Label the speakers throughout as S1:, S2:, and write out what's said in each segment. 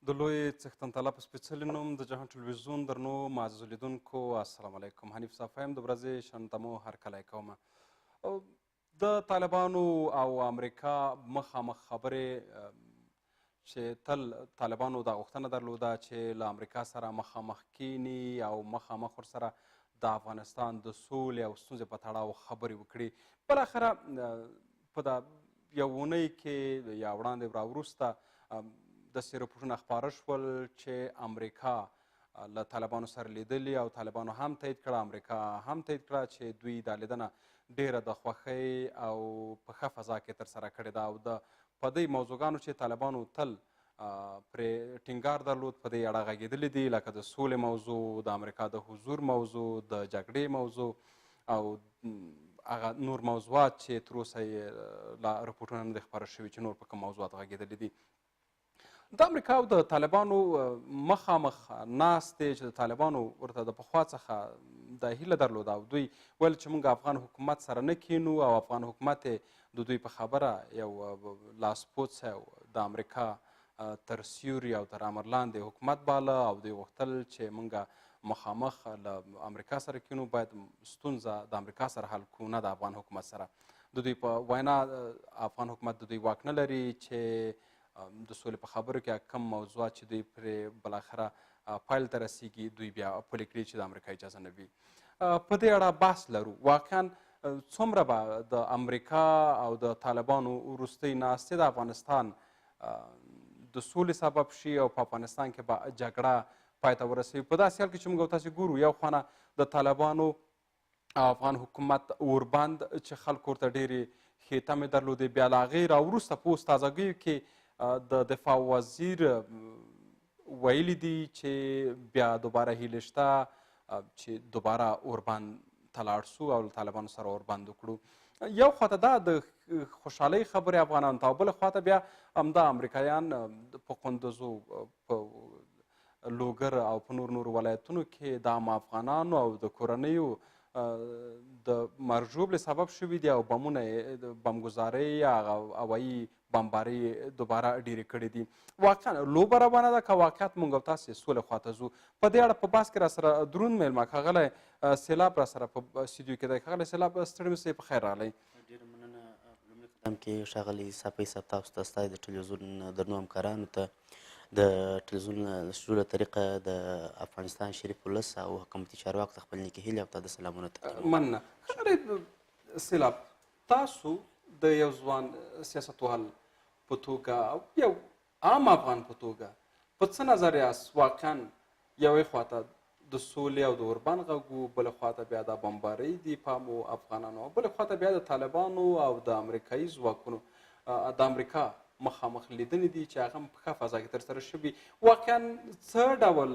S1: د لوی څښتن تعالی په سپېڅلي نوم د جهان ټلویزیون درنو معززو لیدونکو السلام علیکم. حنیف صافی یم د ورځې شنتمو هرکلی کومه. د طالبانو او امریکا مخامخ خبرې چې تل طالبانو دا غوښتنه درلوده چې له امریکا سره مخامخ کینی او مخامخ ورسره د افغانستان د سولې او ستونزې په تړاو خبرې وکړي. بالاخره په دا یو اونۍ کې یا وړاندې راوروسته داسې رپوټونه خپاره شول چې امریکا له طالبانو سره لیدلي او طالبانو هم تایید کړه، امریکا هم تایید کړه چې دوی دا لیدنه ډیره د خوښۍ او په ښه فضا کې ترسره کړې ده او په دې موضوعګانو چې طالبانو تل پرې ټینګار درلود په دې اړه غږېدلي دي، لکه د سولې موضوع، د امریکا د حضور موضوع، د جګړې موضوع او هغه نور موضوعات چې تر اوسه یې لا رپوټونه نه دي خپاره شوي چې نور په کوم موضوعات غږېدلي دي. د امریکا او د طالبانو مخامخ ناستې چې د طالبانو ورته د پخوا څخه دا هیله درلوده او دوی ویل چې موږ افغان حکومت سره نه کینو او افغان حکومت د دوی په خبره یو لاسپوڅی د امریکا تر سیوري او تر امر لاندې حکومت باله او دوی غوښتل چې موږ مخامخ له امریکا سره کینو، باید ستونزه د امریکا سره حل کړو نه د افغان حکومت سره. د دوی په وینا افغان حکومت د دوی واک نه لري چې د سولې په خبرو کې کوم موضوعات چې دوی پرې بالاخره پایل ته رسیږي دوی بیا پلي کړي چې د امریکا اجازه نه وي. په دې اړه بحث لرو. واقعا څومره به د امریکا او د طالبانو وروستۍ ناستې د افغانستان د سولې سبب شي او په افغانستان کې به جګړه پای ته ورسوي. په داسې حال کې چې موږ تاسې ګورو یو خوا د طالبانو افغان حکومت ورباند چې خلکو ورته ډېرې ښې تمې درلودې، بیا له هغې راوروسته په اوس تازګیو کې د دفاع وزیر ویلي دي چې بیا دوباره هیلې شته چې دوباره اوربند ته لاړ سو او له طالبانو سره اوربند وکړو. یو خواته دا د خوشحالۍ خبرې افغانانو ته او بله خواته بیا همدا امریکایان په قندوزو، په لوګر او په نورو ولایتونو کې د عام افغانانو او د کورنیو د مرژوب له سبب شوي دي او بمونه یې بمګزارۍ یا هوایي بمبارۍ دوباره ډېرې کړې دي. واقعا لوبه روانه ده که واقعیت موږ او تاسې سولې خواته ځو؟ په دې اړه په بحث کې راسره دروند میلمه ښاغلی سیلاب راسره په استودیو کې دی. ښاغلی سیلاب ستړي مه په خیر راغلی.
S2: ډېره مننه. په لومړي قدم کې ښاغلی صافی صاحب تاسو ته ستا د ټلویزیون درنو همکارانو ته د ټلویزیون استودیو له طریقه د افغانستان شریف ولس او حکومتي چارواکو ته خپل نیکې هیلې او تاده سلامونه تقدیموم.
S1: مننه. ښاغلی سیلاب، تاسو د یو ځوان سیاستوال په توګه او یو عام افغان په توګه په څه نظر یاست؟ واقعا یوې خواته د سولې او د اوربند غږ، بلې خواته بیا د بمبارۍ د پامو افغانانو، بلې خواته بیا د طالبانو او د امریکایي ځواکونو د امریکا مخامخ لیدنې دي چې هغه هم په ښه فضا کې ترسره شوي. واقعا څه ډول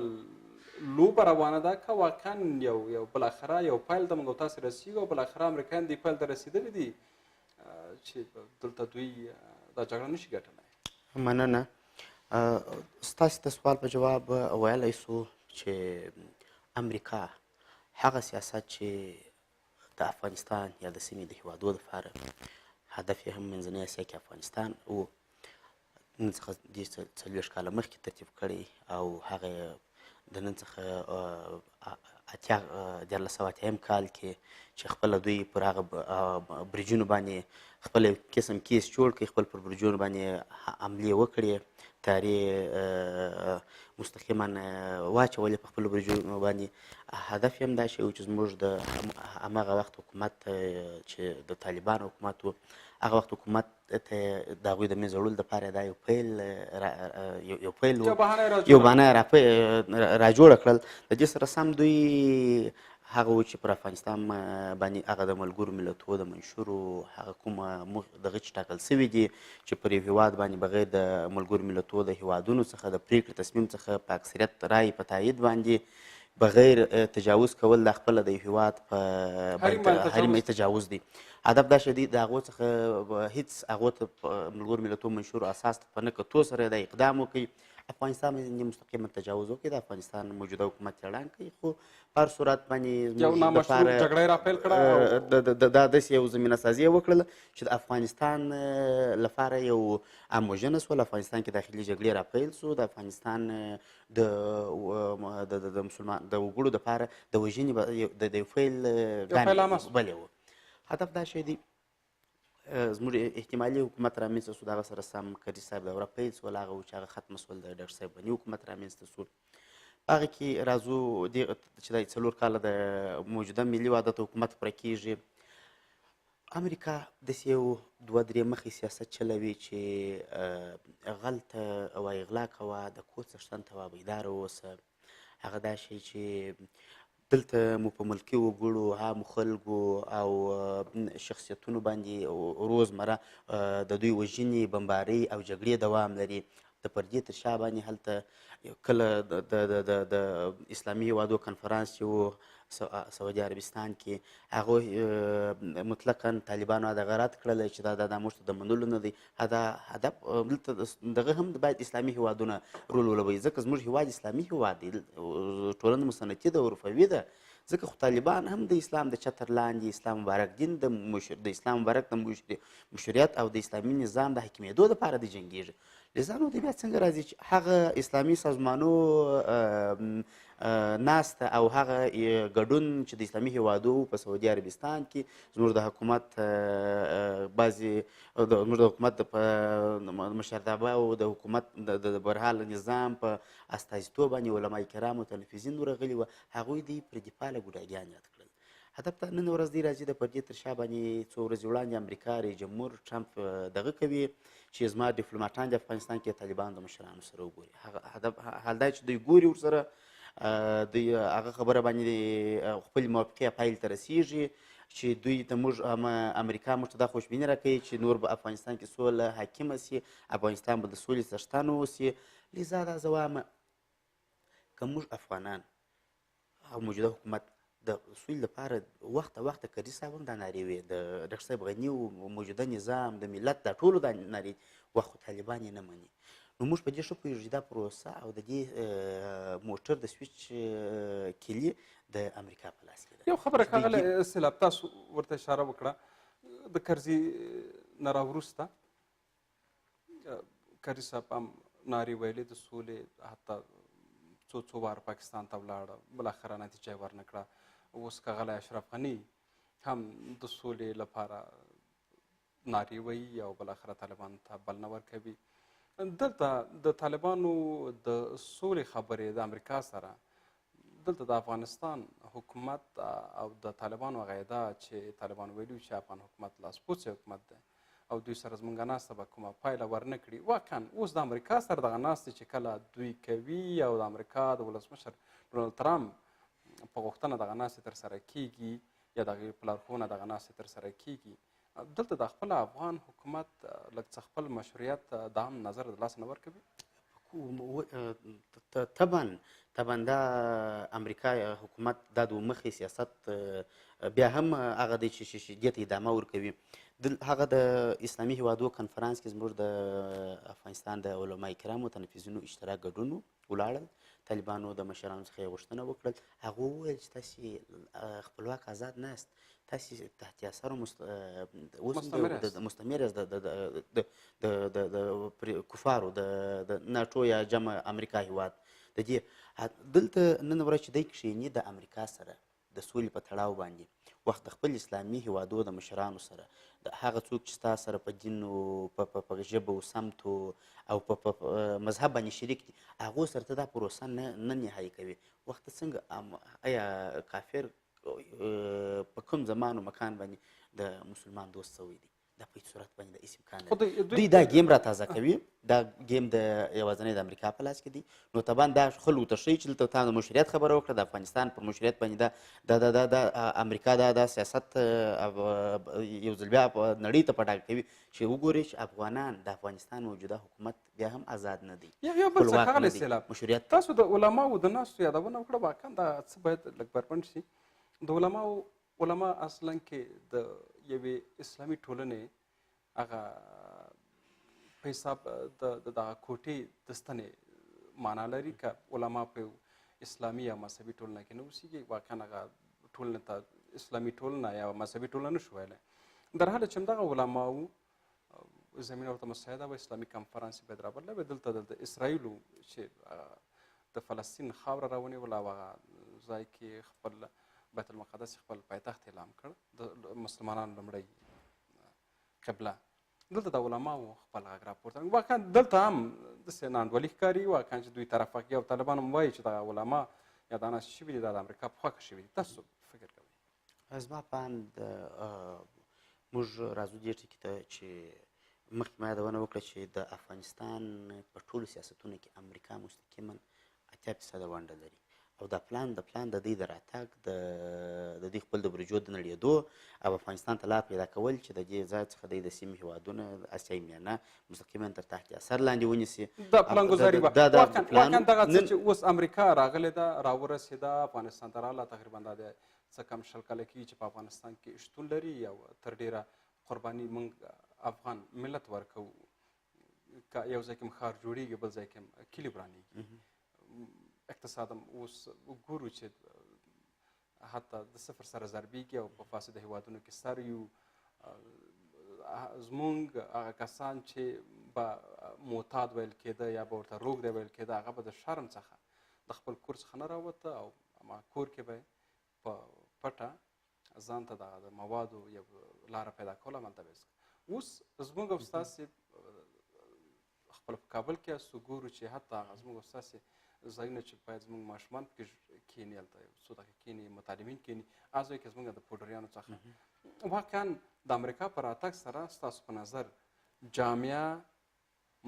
S1: لوبه روانه ده که واقعا یو بالاخره یو پیل د موږ او تاسې رسېږي او بالاخره امریکایان دې پیل ته رسېدلي دي چې دلته دوی دا جګړه نشي ګټلی؟
S2: مننه. ستاسې د سوال په جواب ویلی سو چې امریکا هغه سیاست چې د افغانستان یا د سیمې د هیوادو دپاره هدف یې هم منځنۍ اسیا کې افغانستان و، نن څخه دې 40 کاله مخکې ترتیب کړی او هغه د نن څخه 1980 کال کې چې خپله دوی پر هغه برجونو باندې خپل یو قسم کیس جوړ کړي، خپل پر برجونو باندې حملې وکړې، تیارې مستقیما واچولې په خپلو برجونو باندې. هدف یې هم دا شی و چې زموږ د هماغه وخت حکومت چې د طالبان حکومت و، هغه وخت حکومت ته د هغوی د منځه وړلو دپاره دا یو پیل و، یو بهانه را جوړه کړل. د دې سره سم دوی هغه و چې پر افغانستان باندې هغه د ملګرو ملتونو د منشورو هغه کومه دغه چې ټاکل سوي دي چې پر یو هېواد باندې بغیر د ملګرو ملتونو د هېوادونو څخه د پرېکړې تصمیم څخه په اکثریت رایې په تایید باندې بغیر تجاوز کول دا خپله د یو هېواد په حریم تجاوز دی. هدف دا چې دوی د هغو څخه هېڅ هغو ته په ملګرو ملتونو منشور اساس په نه کتو سره دا اقدام وکړي افغانستان باندې مستقیما تجاوز وکړي د افغانستان موجوده حکومت یې اعلان کوي خو په هر صورت باندې
S1: یو نامشروع جګړه یې راپیل کړه
S2: دا داسې یو زمینه سازي یې وکړله چې د افغانستان لپاره یو اموژنه سول افغانستان کې داخلي جګړې راپیل سو د افغانستان د مسلمان د وګړو دپاره د وژنې د یو فیل ګانې بلې و هدف دا شی دی زموږ احتمالي حکومت رامنځته سو د هغه سره سم کري صاحب دوره پیل سول هغه و چې هغه ختمه سول د ډاکټر صاحب غني حکومت رامنځته سول په هغه کې راځو چې دا 4 کاله د موجوده ملي وحدت حکومت پوره کېږي امریکا داسې یو 2-3 مخې سیاست چلوي چې غلطه او اغلا کوه د کور څښتن ته بیداره اوسه هغه دا شی چې دلته مو په ملکي وګړو عامو خلکو او شخصیتونو باندې روزمره د دوی وژنې بمبارۍ او جګړې دوام لري د پردې تر شا باندې هلته کله د اسلامي هېوادو کنفرانس چې و سعودي عربستان کې هغوی مطلقا طالبانو دغه رد کړلی چې دا موږ ته د منلو نه دی هدف دلته دغه هم باید اسلامي هېوادونه رول ولوبوي ځکه زموږ هېواد اسلامي هېواد دی ټولنه مصنتي ده عرفوي ده ځکه خو طالبان هم د اسلام د چتر لاندې اسلام مبارک دین د اسلام مبارک د مشروعیت او د اسلامي نظام د حاکمېدو دپاره دی جنګېږي لذا نو دوی بیا څنګه راځي چې هغه اسلامي سازمانو ناسته او هغه ګډون چې د اسلامي هېوادو په سعودي عربستان کې زموږ د حکومت بعضې زموږ د حکومت د مشرتابه او د حکومت د برحال نظام په استازیتوب باندې علما کرام متنفذین ورغلي وه هغوی دوی پر دفاع له ګوډاګیان یاد کړل هدف ته نن ورځ دی راځي د پردې تر شا باندې څو ورځې وړاندې امریکا رئیس جمهور ټرمپ دغه کوي چې زما ډیپلوماټان د افغانستان کې طالبانو د مشرانو سره وګوري هدف حال دا چې دوی ګوري ورسره دوی هغه خبره باندې خپل موافقې پایل ته رسیږي چې دوی ته موږ امریکا موږ ته دا خوشبیني راکوي چې نور به افغانستان کې سوله حاکمه سي افغانستان به د سولې څښتن واوسي لذا دا زه وایم که موږ افغانان او موجوده حکومت د سولې لپاره وخته کري صاحب هم دا نارې وې د ډاکټر صاحب غني او موجوده نظام د ملت دا ټولو دا نارې وخت خو طالبان یې نه مني نو موږ په دې ښه پوهېږو چې دا پروسه او د دې موټر د سویچ کلي د امریکا په لاس کې ده
S1: یو خبره ښاغلی سیلاب تاسو ورته اشاره وکړه د کرزي نه راوروسته کرزي صاحب هم نارې ویلې د سولې حتی څو وار پاکستان ته ولاړه بالاخره نتیجه یې ورنه کړه اوس ښاغلی اشرف غني هم د سولې لپاره نارې وایي او بالاخره طالبانو ته بلنه ورکوي دلته د طالبانو د سولې خبرې د امریکا سره دلته د افغانستان حکومت او د طالبانو هغه ادعا چې طالبانو ویلي چې افغان حکومت لاسپوڅی حکومت دی او دوی سره زموږ ناسته به کومه پایله ورنه کړي واقعا اوس د امریکا سره دغه ناستې چې کله دوی کوي او د امریکا د ولسمشر ډونالډ ترامپ په غوښتنه دغه ناستې ترسره کیږي یا د هغې په لارښوونه دغه ناستې ترسره کیږي دلته د خپل افغان حکومت لږ څه خپل مشروعیت دا هم نظر د لاسه نه ورکوي
S2: طبعا دا امریکا حکومت دا دوه مخې سیاست بیا هم هغه دی چې دې ته ادامه ورکوي هغه د اسلامي هېوادو کنفرانس کې زموږ د افغانستان د علما کرامو متنفذینو اشتراک ګډون ولاړل طالبانو د مشرانو څخه یې غوښتنه وکړل هغه وویل چې تاسې خپلواک آزاد ناست تاسې تحت اثر مستمر یاست د کفارو د ناټو یا جمع امریکا هېواد د دې دلته نن ورځ چې دی کښېني د امریکا سره د سولې په تړاو باندې وخت د خپل اسلامي هېوادو د مشرانو سره د هغه څوک چې ستا سره په دین په ژبه او سمت او په مذهب باندې شریک دي هغو سره ته دا پروسه نه نهایي کوي وخت څنګه آیا کافر په کوم زمان او مکان باندې د مسلمان دوست سوی دی دا په هېڅ صورت باندې د هېڅ امکان نه دی دوی دا ګیم را تازه کوي دا ګیم د یوازینی د امریکا په لاس کې دی نو طبعا دا خلکو ته ښیي چې دلته تا د مشروعیت خبره وکړه د افغانستان پر مشروعیت باندې دا امریکا دا سیاست یو ځل بیا نړۍ ته په ډاګ کوي چې وګورئ چې افغانان د افغانستان موجوده حکومت بیا هم آزاد نه دی
S1: یو بل څه ښاغلی سیلاب
S2: مشروعیت
S1: تاسو د علماو د ناستو یادونه وکړه واقعا دا څه باید لږ بربنډ شي د علما اصلا کې د یوې اسلامي ټولنې هغه په حساب د دغه کوټې د ستنې معنا لري که علما په اسلامي یا مذهبي ټولنه کې نه اوسېږي واقعا هغه ټولنې ته اسلامي ټولنه یا مذهبي ټولنه نه شو ویلی در حاله چې همدغه علماو زمینه ورته مساعده وه اسلامي کنفرانس یې باید رابللی وی دلته د اسرائیلو چې د فلسطین خاوره راونیوله او هغه ځای کې خپل بیت المقدس خپل پایتخت اعلان کړ د مسلمانانو لومړی قبله دلته د علماو خپل غږ راپورته کړ واقعا دلته هم داسې ناانډولي ښکاري واقعا چې دوی طرف کې او طالبان هم وایي چې دغه علما یا دا ناست شوي دي دا د امریکا په خوښه شوي دي تاسو فکر کوئ
S2: زما په اند موږ راځو دې ټکي ته چې مخکې ما یادونه وکړه چې د افغانستان په ټولو سیاستونو کې امریکا مستقیما 80% ونډه لري او دا پلان د دوی د راتګ د دوی خپل د برجو د نړېدو او افغانستان ته لار پیدا کول چې د دې ځای څخه دوی د سیمې هېوادونه د اسیایي میانه مستقیما تر تحت اثر لاندې ونیسي
S1: دا پلانګذاري وه واقعا دغه څه چې اوس امریکا راغلې ده راورسېده افغانستان ته راغله تقریبا دا د څه کم 20 کاله کېږي چې په افغانستان کې شتون لري او تر ډېره قرباني موږ افغان ملت ورکوو که یو ځای کې هم ښار جوړېږي بل ځای کې هم کلي ورانېږي اقتصاد هم اوس ګورو چې حتی د صفر سره ضربېږي او په فاسده هېوادونو کې سر یو زموږ هغه کسان چې به معتاد ویل کېده یا به ورته روږدی ویل کېده هغه به د شرم څخه د خپل کور څخه نه راوته او هغه کور کې به یې په پټه ځان ته د موادو یو لاره پیدا کول هملته به یې اوس زموږ او ستاسې خپل په کابل کې یاستو ګورو چې حتی هغه زموږ او ستاسې ځایونه چې باید زموږ ماشومان پکې کښېني هلته یو څو دقیقې کښېني متعلمین کښېني هغه ځای کې زموږ د پوډریانو څخه واقعا د امریکا په راتګ سره ستاسو په نظر جامعه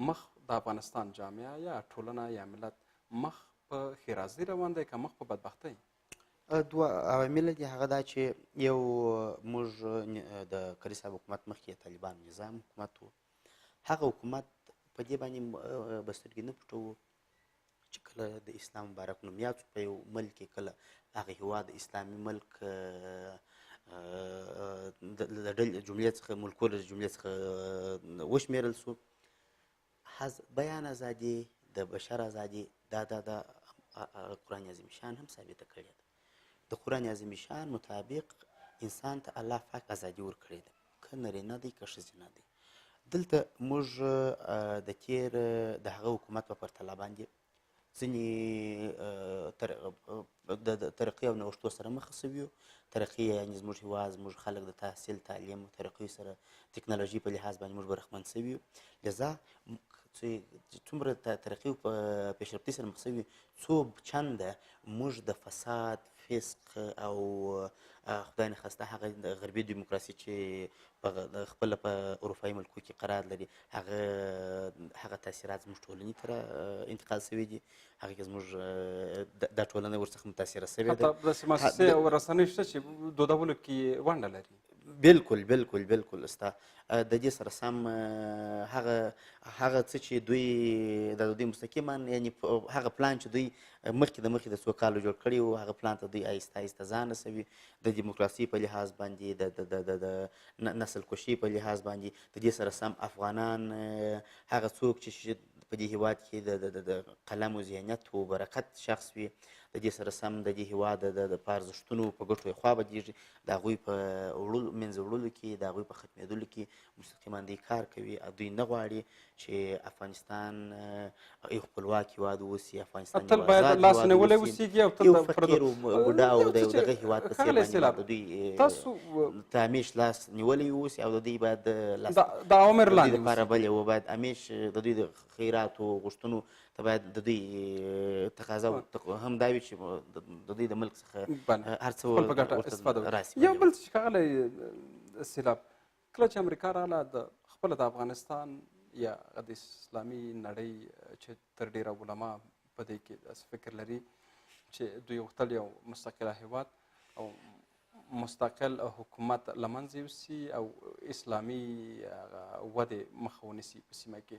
S1: مخ د افغانستان جامعه یا ټولنه یا ملت مخ په ښېرازۍ روان دی که مخ په بدبختۍ
S2: دوه عوامل دي هغه دا چې یو موږ د کري صاحب حکومت مخکې طالبان نظام حکومت و هغه حکومت په دې باندې به سترګې نه پټوو چې کله د اسلام مبارک نوم یاد په یو ملک کې کله هغه هېواد اسلامي ملک د جملې څخه ملکونو د جملې څخه وشمېرل سو بیان ازادي د بشر ازادي دا د قرآن عظیم شان هم ثابته کړې ده د قرآن عظیم شان مطابق انسان ته الله پاک ازادي ورکړې ده که نرینه دی که ښځینه دی دلته موږ د تېر د هغه حکومت په پرتله باندې ځینې د ترقۍ او نوښتو سره مخ شوي یو ترقۍ یعنې زموږ هېواد زموږ خلک د تحصیل تعلیم ترقۍ سره تکنالوژي په لحاظ باندې موږ برخمن شوي یو لذا چې څومره ترقۍ په پیشرفتۍ سره مخ شوي څو چنده موږ د فساد فسق او خدای نخواسته هغه غربي دیموکراسي چې خپله په اروپایي ملکو کې قرار لري هغه تاثیرات زموږ ټولنې ته انتقال شوي دي هغې کې زموږ دا ټولنه ورڅخه متاثره شوې ده
S1: حتی داسې مؤسسې او رسنۍ شته چې دودولو کې ونډه لري
S2: بالکل ستا د دې سره سم هغه څه چې دوی د دوی مستقیما یعنې هغه پلان چې دوی مخکې د څو کالو جوړ کړي وو هغه پلان ته دوی آهسته ځان رسوي د دیموکراسي په لحاظ باندې د نسل کشي په لحاظ باندې د دې سره سم افغانان هغه څوک چې په دې هېواد کې د قلم و ذهنیت و برکت شخص وي د دې سره سم د دې هېواد د په ارزښتونو په ګټو یې خوا بدېږي د هغوی په منځه وړلو کې د هغوی په ختمېدلو کې مستقیما دوی کار کوي دوی نه غواړي چې افغانستان یو خپلواک هېواد واوسي افغانستان
S1: تل باید لاس نیولی اوسېږي او تل
S2: یو فقیر و بوډا او د دغه هېواد په څېر باندې د دوی ته همیش لاس نیولی اوسي او د دوی باید
S1: د عوامر لاندې
S2: لپاره بل یو باید همیش د دوی د خیراتو غوښتنو ته باید د دوی تقاضا هم دا وي چې د دوی د ملک څخه هر څه راسي
S1: یو بل چې ښاغلی سیلاب کله چې امریکا راغله خپله د افغانستان یا د اسلامي نړۍ چې تر ډېره علما په دې کې داسې فکر لري چې دوی غوښتل یو مستقله هېواد او مستقل حکومت له منځه یوسي او اسلامي ودې مخه ونیسي په سیمه کې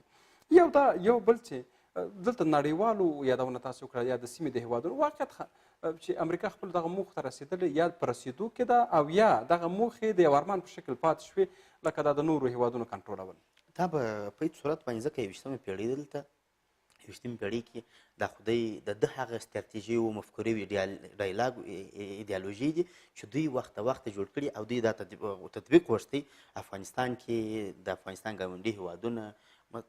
S1: یو بل چې دلته نړیوالو یادونه تاسو وکړه یا د سیمې د هیوادونو واقعیت چې امریکا خپل دغه موخو ته رسېدلې یا په رسېدو کې ده او یا دغه موخې د یو ارمان په شکل پاتې شوې لکه دا د نورو هیوادونو کنټرولول؟
S2: دا به په هېڅ صورت باندې ځکه 21مه پېړۍ دلته 21مې پېړۍ کې دا خو د ده هغه ستراتیژي او مفکورې ډایلاګ ایډیالوژي دي چې دوی وخت وخت جوړ کړي او دوی دا تطبیق غوښتی افغانستان کې د افغانستان ګاونډي هیوادونه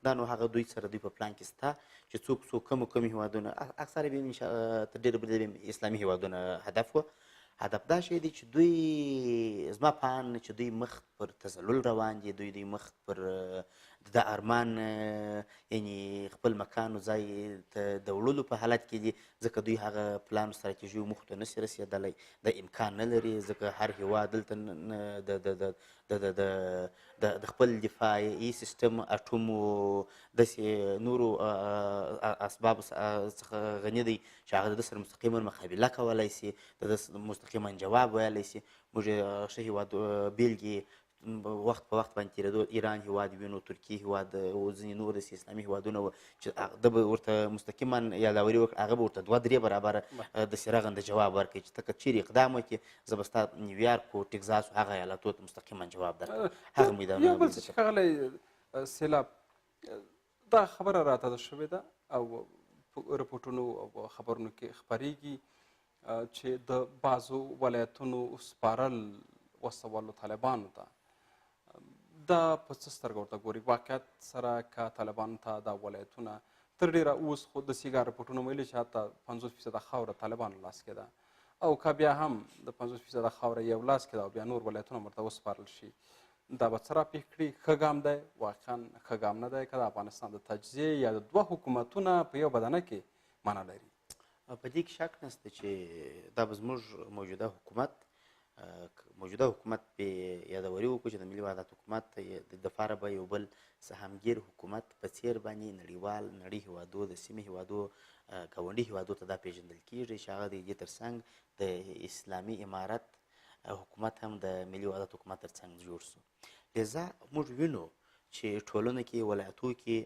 S2: دا نو هغه دوی سره دوی په پلان کې شته چې څوک کم هیوادونه اکثره به تر ډېره بده اسلامي هیوادونه هدف دا شی دی چې دوی زما په اند چې دوی مخ پر تزلل روان دي دوی مخ پر د ارمان یعنی خپل مکان او ځای ته د وړلو په حالت کې دي ځکه دوی هغه پلان ستراتیژي او موخو ته نشي رسېدلی د امکان نه لري ځکه هر هیواد دلته د خپل دفاعي سیستم اټوم او داسې نورو اسبابو څخه غني دی چې هغه د ده سره مستقیما مقابله کولی شي د ده مستقیما جواب ویلی شي موږ ښه هیواد بیلګې وخت په وخت باندې تېرېدو ایران هیواد وینو ترکیې هیواد او ځینې نور داسې اسلامي هیوادونه وو چې ده به ورته مستقیما یاداوري وکړي هغه به ورته 2-3 برابره داسې رغنده جواب ورکړي چې ته که چیرې اقدام وکړې زه به ستا نیویارک او ټکزاس او هغه ایالتونو ته مستقیما جواب درکړم هغه میدانونه
S1: یو بل څه چې ښاغلی سیلاب دا خبره راته شوې ده او په رپورټونو او خبرونو کې خپرېږي چې د بعضو ولایتونو سپارل وسولو طالبانو ته دا په څه سترګه ورته ګوري؟ واقعیت سره که طالبانو ته دا ولایتونه تر ډېره اوس خو د سیګار رپورټونه ویلي چې حتی 50% خاوره طالبانو لاس کې ده او که بیا هم د 50% خاوره یو لاس کې ده او بیا نور ولایتونه ورته وسپارل شي دا به څه راپېښ کړي؟ ښه ګام دی واقعا ښه ګام نه دی که د افغانستان د تجزیې یا د 2 حکومتونه په یو بدنه کې معنا لري؟
S2: په دې کې شک نشته چې دا به زموږ موجوده حکومت به یادوري وکړو چې د ملي وحدت حکومت د دپاره به یو بل سهامګیر حکومت په څیر باندې نړیوال نړۍ هیوادو د سیمې هیوادو ګاونډي هیوادو ته دا پیژندل کیږي چې هغه د دې ترڅنګ د اسلامي امارت حکومت هم د ملي وحدت حکومت ترڅنګ جوړ سو لذا موږ وینو چې ټولنه کې ولایتو کې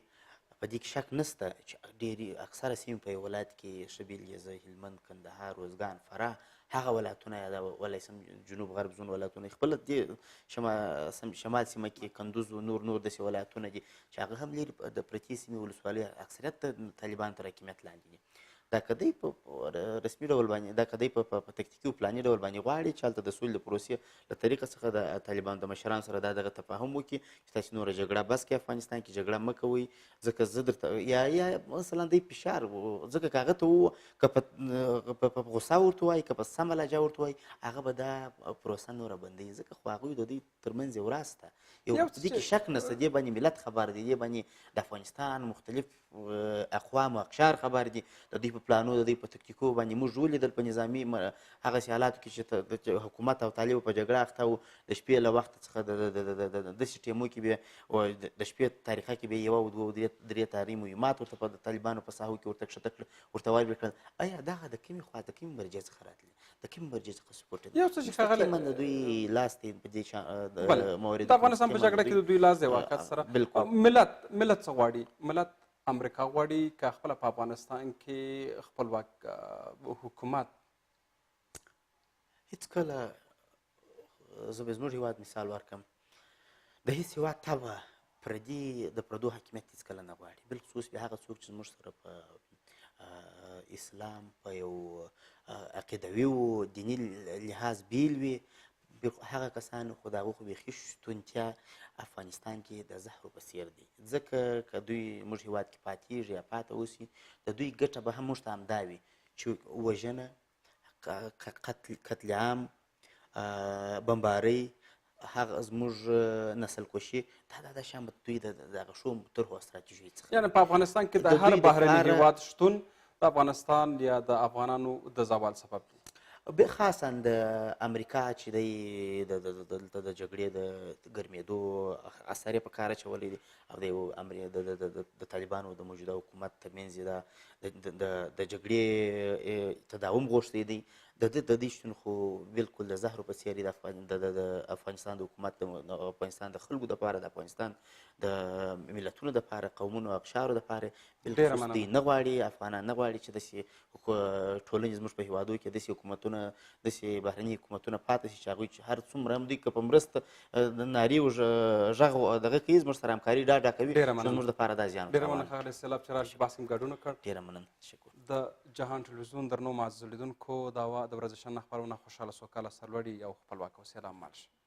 S2: په دې کې شک نشته چې ډېرې اکثره سیمې په یو ولایت کې ښه بېلګې زه هلمند کندهار روزګان فراه هغه ولایتونه یادولی شم جنوب غرب زون ولایتونه خپله دې شمال سیمه کې کندوز و نور داسې ولایتونه دي چې هغه هم لري د پرتې سیمې ولسوالیو اکثریت د طالبانو تر حاکمیت لاندې دي دا که دی په رسمي ډول باندې دا که دی په تکتیکي او پلاني ډول باندې غواړي چې هلته د سولې د پروسې له طریقه څخه د طالبانو د مشرانو سره دا دغه تفاهم وکړي چې تاسې نوره جګړه بس کړئ افغانستان کې جګړه مه کوئ ځکه زه درته یا مثلا دی فشار ځکه که هغه ته که په غوسه ورته وایي که په سمه لهجه ورته وایي هغه به دا پروسه نوره بندوي ځکه خو هغوی د دوی ترمنځ یو راز ته یو په دې کې شک نشته دې باندې ملت خبر دی دې باندې د افغانستان مختلف اقوام او اقشار خبر دي د دوی په پلانو د دوی په تکتیکو باندې موږ ولیدل په نظامي هغسې حالاتو کې چې حکومت او طالب په جګړه اخته وو د شپې له وخته څخه د داسې ټیمو کې بیا د شپې تاریخه کې بیا 1 و 2 درې تاري مهمات ورته په طالبانو په ساحو کې ورته کښته کړل ورته وایي کړل ایا دغه د کومې خوا د کومې مرجع څخه راتلي د کومې مرجع څخه سپورټ
S1: یو څه چې ښاغلی
S2: د دوی لاس دی په دې مورد
S1: د افغانستان په جګړه کې د دوی لاس دی واقعیت سره ملت څه غواړي؟ ملت امریکا غواړي که خپله په افغانستان کې خپلواک حکومت
S2: هېڅکله زه به زموږ هېواد مثال ورکړم د هېڅ هېواد طبع د پردو حاکمیت هېڅکله نه غواړي بالخصوص بیا هغه څوک چې زموږ سره په اسلام په یو عقیدوي او دیني لحاظ بیل وي هغه کسان خو د هغو خو بیخي شتونتیا افغانستان کې د زهرو په څیر دی ځکه که دوی موږ هېواد کې پاتېږي یا پاته اوسي د دوی ګټه به هم موږ ته همدا وي چې وژنه قتل عام بمبارۍ هغه زموږ نسل کشي دا شیان به دوی د هغه ښو طرحو استراتیژیو څخه
S1: یعنې په افغانستان کې د هر بهرني هېواد شتون د افغانستان یا د افغانانو د زوال سبب دی؟
S2: خاصا د امریکا چې دی دلته د جګړې د ګرمېدو اثر یې په کار اچولی دی او د طالبانو د موجوده حکومت ترمنځ یې د جګړې تداوم غوښتی دی. د دې شتون خو بلکل د زهرو په څېر د افغانستان د حکومت د افغانستان د خلکو دپاره د افغانستان د ملتونو دپاره قومونو اقشارو دپاره بالخصوص دوی نه غواړي، افغانان نه غواړي چې داسې ټولنې زموږ په هېوادو کې داسې حکومتونه داسې بهرني حکومتونه پاتې شي چې هغوی چې هر څومره هم دوی که په مرسته د نارې غږ دغه کوي زموږ سره همکاري ډاډه کوي چې زموږ دپاره دا زیان
S1: ډېره مننه ښاغلی سیلاب چې راشي بحث کې ګډون وکړ.
S2: ډېره مننه. تشکر.
S1: د جهان ټلویزیون درنو معزز لیدونکو دا وه د ورځې شننه خپرونه خوشحاله سوکاله سرلوړي او خپلواکه اوسېده. مال شه.